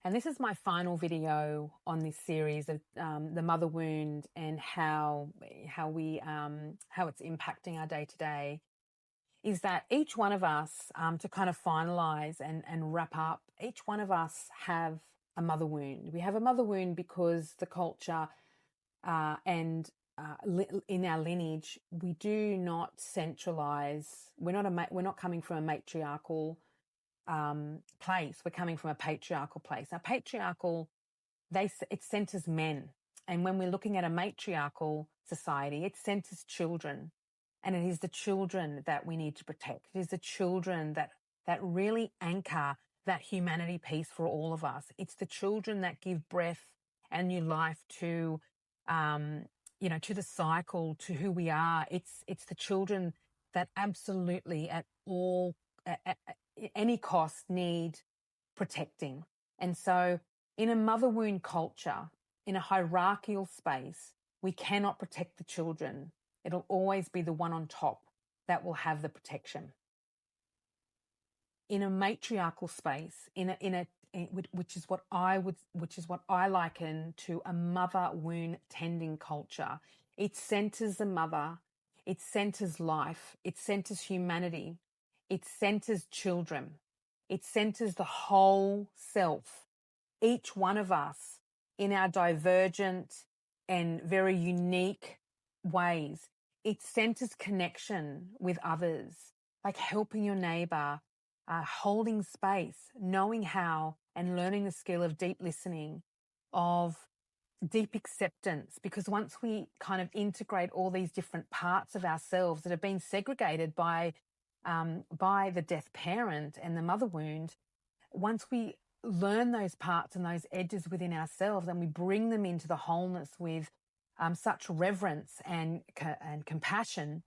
And this is my final video on this series of the mother wound and how it's impacting our day to day. Is that each one of us, to kind of finalize and wrap up, each one of us have a mother wound. We have a mother wound because the culture and in our lineage, we do not centralize. We're not coming from a matriarchal place. We're coming from a patriarchal place. Now, patriarchal, it centers men, and when we're looking at a matriarchal society, it centers children, and it is the children that we need to protect. It is the children that really anchor that humanity piece for all of us. It's the children that give breath and new life to, to the cycle, to who we are. It's the children that absolutely at any cost need protecting. And so in a mother wound culture, in a hierarchical space, we cannot protect the children. It'll always be the one on top that will have the protection. In a matriarchal space, which is what I liken to a mother wound tending culture. It centers the mother, it centers life, it centers humanity, it centers children, it centers the whole self. Each one of us in our divergent and very unique ways. It centers connection with others, like helping your neighbor, holding space, knowing how and learning the skill of deep listening, of deep acceptance. Because once we kind of integrate all these different parts of ourselves that have been segregated by the death parent and the mother wound, once we learn those parts and those edges within ourselves and we bring them into the wholeness with such reverence and compassion,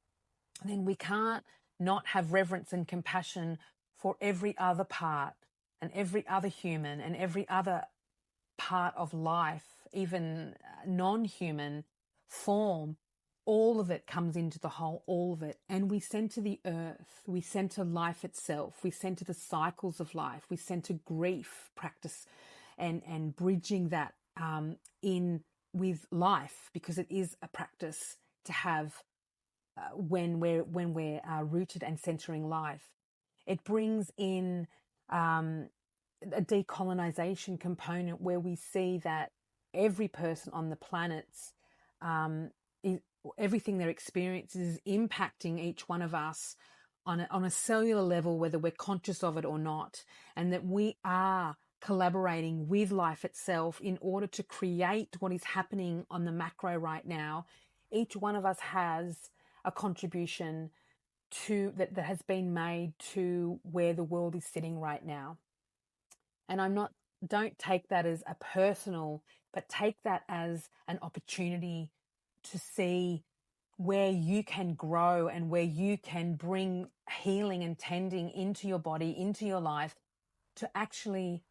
then we can't not have reverence and compassion for every other part and every other human and every other part of life, even non-human form. All of it comes into the whole, all of it. And we center the earth, we center life itself, we center the cycles of life, we center grief practice and bridging that in with life, because it is a practice to have when we're rooted and centering life. It brings in a decolonization component where we see that every person on the planet's everything their experience is impacting each one of us on a cellular level, whether we're conscious of it or not, and that we are collaborating with life itself in order to create what is happening on the macro right now. Each one of us has a contribution to that has been made to where the world is sitting right now. And don't take that as a personal, but take that as an opportunity to see where you can grow and where you can bring healing and tending into your body, into your life, to actually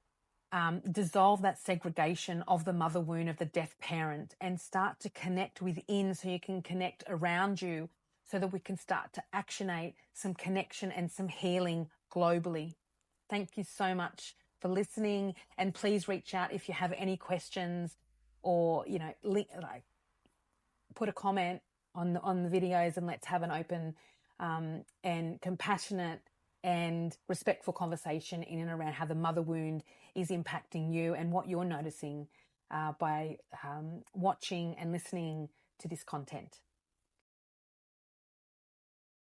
dissolve that segregation of the mother wound of the death parent and start to connect within, so you can connect around you, so that we can start to actionate some connection and some healing globally. Thank you so much for listening, and please reach out if you have any questions, or put a comment on the videos, and let's have an open and compassionate and respectful conversation in and around how the mother wound is impacting you and what you're noticing by watching and listening to this content.